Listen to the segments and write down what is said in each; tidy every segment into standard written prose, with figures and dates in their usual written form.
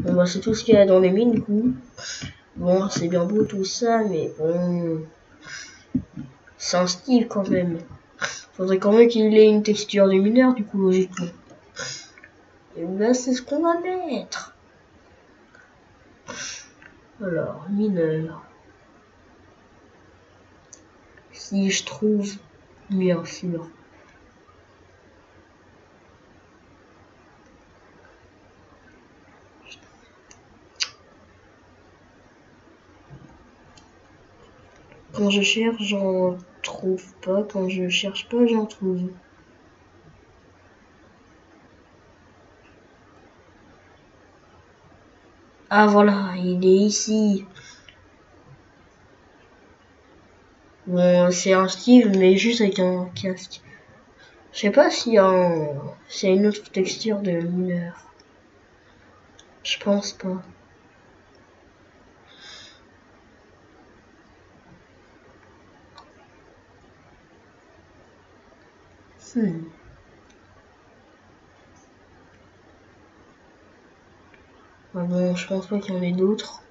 Bon bah c'est tout ce qu'il y a dans les mines du coup. Bon c'est bien beau tout ça, mais bon... C'est un style quand même. Faudrait quand même qu'il ait une texture de mineur du coup logiquement. Et là c'est ce qu'on va mettre. Alors, mineur. Si je trouve, bien sûr. Quand je cherche, j'en trouve pas. Quand je cherche pas, j'en trouve. Ah voilà, il est ici. Bon, c'est un Steve, mais juste avec un casque. Je sais pas s'il y a une autre texture de mineur. Je pense pas. Ah bon, je pense pas qu'il y en ait d'autres.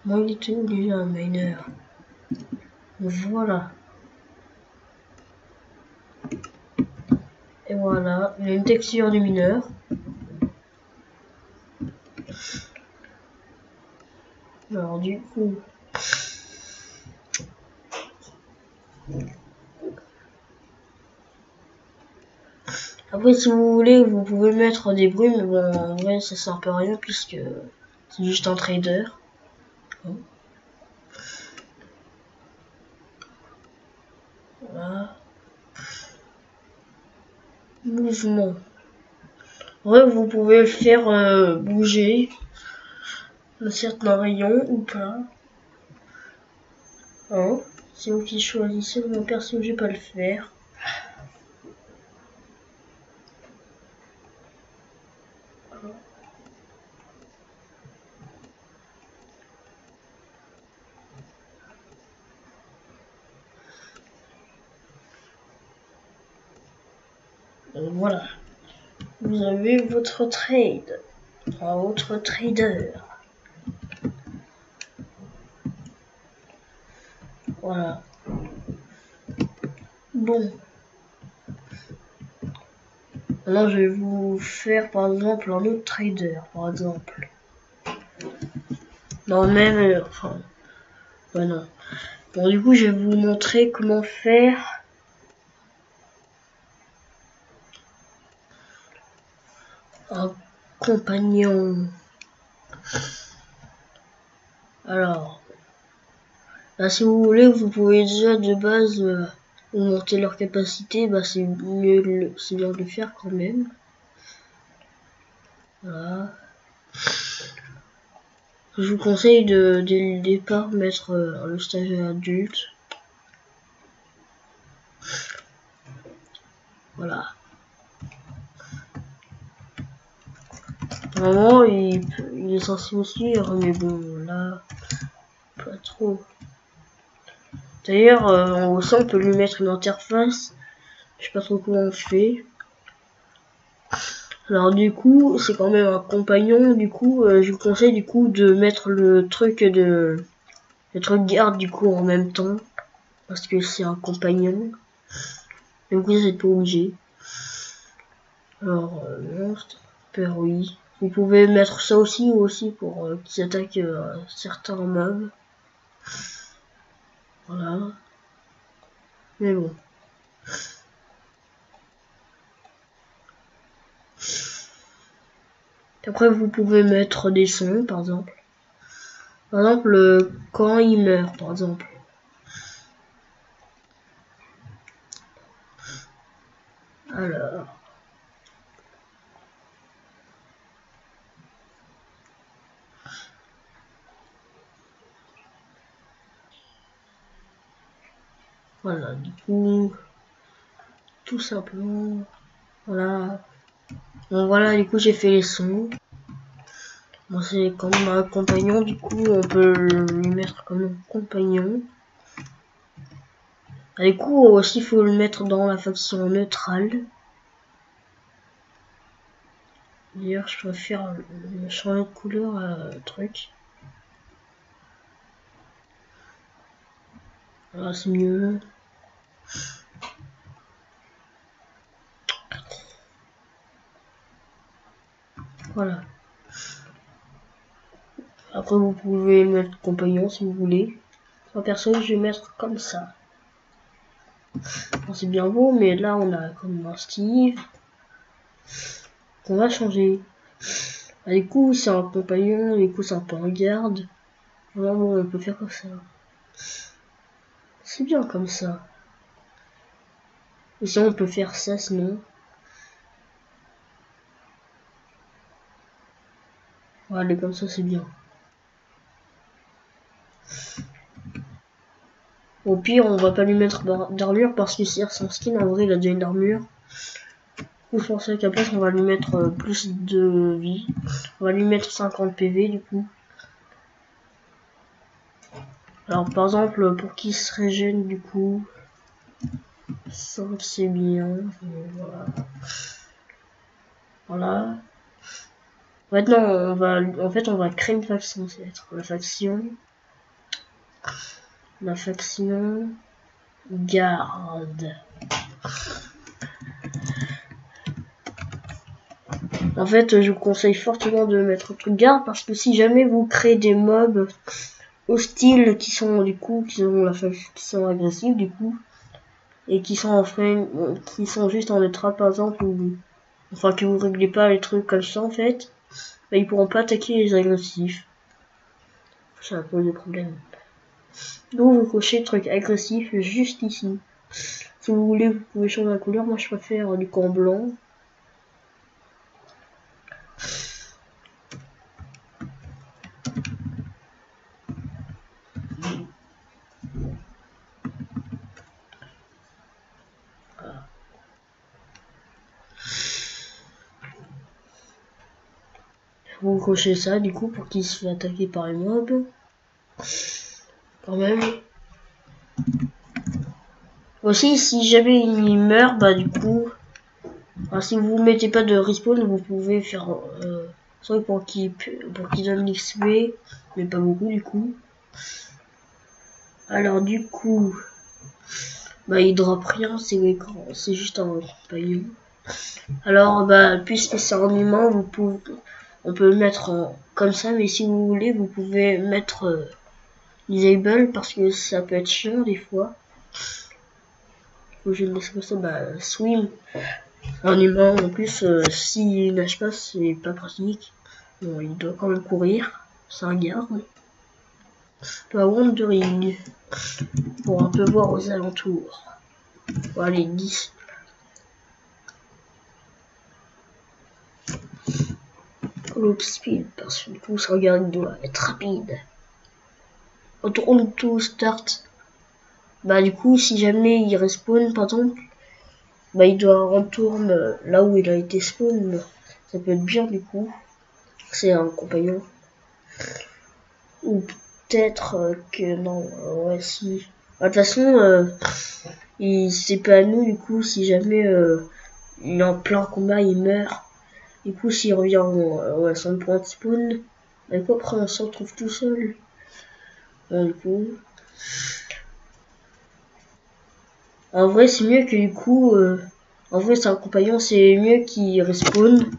Moi, il était où déjà un miner? Voilà. Et voilà, il y a une texture du mineur. Alors du coup... Après, si vous voulez, vous pouvez mettre des bruits, mais bon, en vrai, ça sert un peu à rien puisque c'est juste un trader. Voilà. Mouvement. Ouais, vous pouvez le faire bouger un certain rayon ou pas. Hein, c'est vous qui choisissez, moi perso, je vais pas le faire. Et voilà. Vous avez votre trade. Votre trader. Voilà. Bon. Maintenant, je vais vous faire, par exemple, un autre trader, par exemple. Non, même... enfin... Ouais, non. Bon, du coup, je vais vous montrer comment faire... un compagnon. Alors... Là, si vous voulez, vous pouvez déjà, de base... monter leur capacité, bah c'est mieux, c'est bien de le faire quand même. Voilà. Je vous conseille de, dès le départ, mettre le stagiaire adulte. Voilà. Vraiment, il est censé me suivre, mais bon, là, pas trop. D'ailleurs, en haut, ça, on peut lui mettre une interface. Je sais pas trop comment on fait. Alors du coup, c'est quand même un compagnon. Du coup, je vous conseille du coup de mettre le truc garde du coup en même temps, parce que c'est un compagnon. Donc vous n'êtes pas obligé. Alors monstre, père oui. Vous pouvez mettre ça aussi pour qu'ils attaquent certains mobs. Voilà. Mais bon. Après vous pouvez mettre des sons par exemple. Par exemple quand il meurt par exemple. Alors. Voilà, du coup. Tout simplement. Voilà. Bon voilà, du coup j'ai fait les sons. Bon, c'est comme un compagnon, du coup on peut lui mettre comme un compagnon. Du coup aussi il faut le mettre dans la faction neutrale. D'ailleurs, je préfère changer de couleur à truc. Voilà, c'est mieux. Voilà. Après, vous pouvez mettre compagnon si vous voulez. Moi, perso, je vais mettre comme ça. Bon, c'est bien beau, mais là, on a comme un Steve. On va changer. Ah, du coup, c'est un compagnon, du coup, c'est un peu un garde. Voilà, bon, on peut faire comme ça. C'est bien comme ça. Et sinon, on peut faire ça, sinon. Voilà, comme ça, c'est bien. Au pire, on va pas lui mettre d'armure parce que c'est son skin, en vrai, il a déjà une armure. Du coup, je pensais qu'à place, on va lui mettre plus de vie. On va lui mettre 50 PV, du coup. Alors, par exemple, pour qu'il se régène, du coup, ça, c'est bien. Voilà. Voilà. Maintenant, on va créer une faction. C'est être la faction garde. En fait, je vous conseille fortement de mettre tout garde parce que si jamais vous créez des mobs hostiles qui sont du coup qui sont agressifs du coup et qui sont qui sont juste en neutre par exemple ou enfin que vous réglez pas les trucs comme ça en fait, bah, ils pourront pas attaquer les agressifs. Ça pose des problèmes. Donc vous cochez le truc agressif juste ici. Si vous voulez, vous pouvez changer la couleur. Moi je préfère du camp blanc. Vous cochez ça du coup pour qu'il se fait attaquer par les mobs. Quand même. Aussi, si jamais il meurt, bah du coup, enfin, si vous mettez pas de respawn, vous pouvez faire soit pour qu'il donne l'XP, mais pas beaucoup du coup. Alors du coup, bah il drop rien, c'est juste un compagnon. Alors bah puisque c'est un humain, on peut le mettre comme ça, mais si vous voulez, vous pouvez mettre disable parce que ça peut être chiant des fois. Je le laisse comme ça, bah swim. Un humain en plus, s'il nage pas, c'est pas pratique. Bon, il doit quand même courir, c'est un garde. Pas wandering pour un peu voir aux alentours. Bon, allez, 10. Loop speed, parce que du coup, ce regard doit être rapide. On tourne tout start. Bah, du coup, si jamais il respawn, par exemple, bah, il doit retourner là où il a été spawn. Ça peut être bien, du coup. C'est un compagnon. Ou peut-être que non, ouais, si. Bah, de toute façon, c'est pas à nous, du coup, si jamais il est en plein combat, il meurt. Du coup, s'il revient à son point de spawn, bah, après, on se retrouve tout seul. Bon, du coup. En vrai, c'est mieux que du coup. En vrai, c'est un compagnon, c'est mieux qu'il respawn.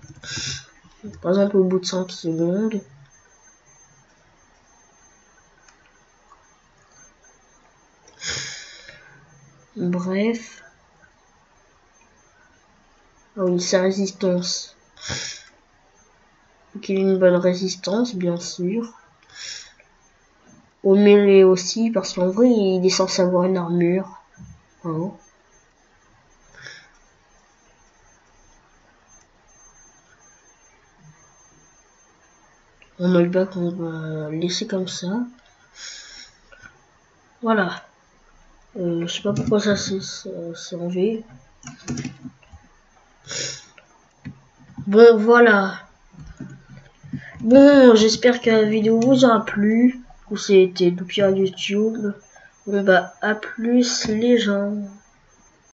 Par exemple, au bout de 5 secondes. Bref. Ah oui, sa résistance. Faut qu'il ait une bonne résistance, bien sûr. Au mêlée aussi, parce qu'en vrai, il est censé avoir une armure. Hein. On a le bac, on va laisser comme ça. Voilà. Je sais pas pourquoi ça s'est enlevé. Bon, voilà. Bon, j'espère que la vidéo vous aura plu. C'était Loupia YouTube. Bon, bah, à plus les gens.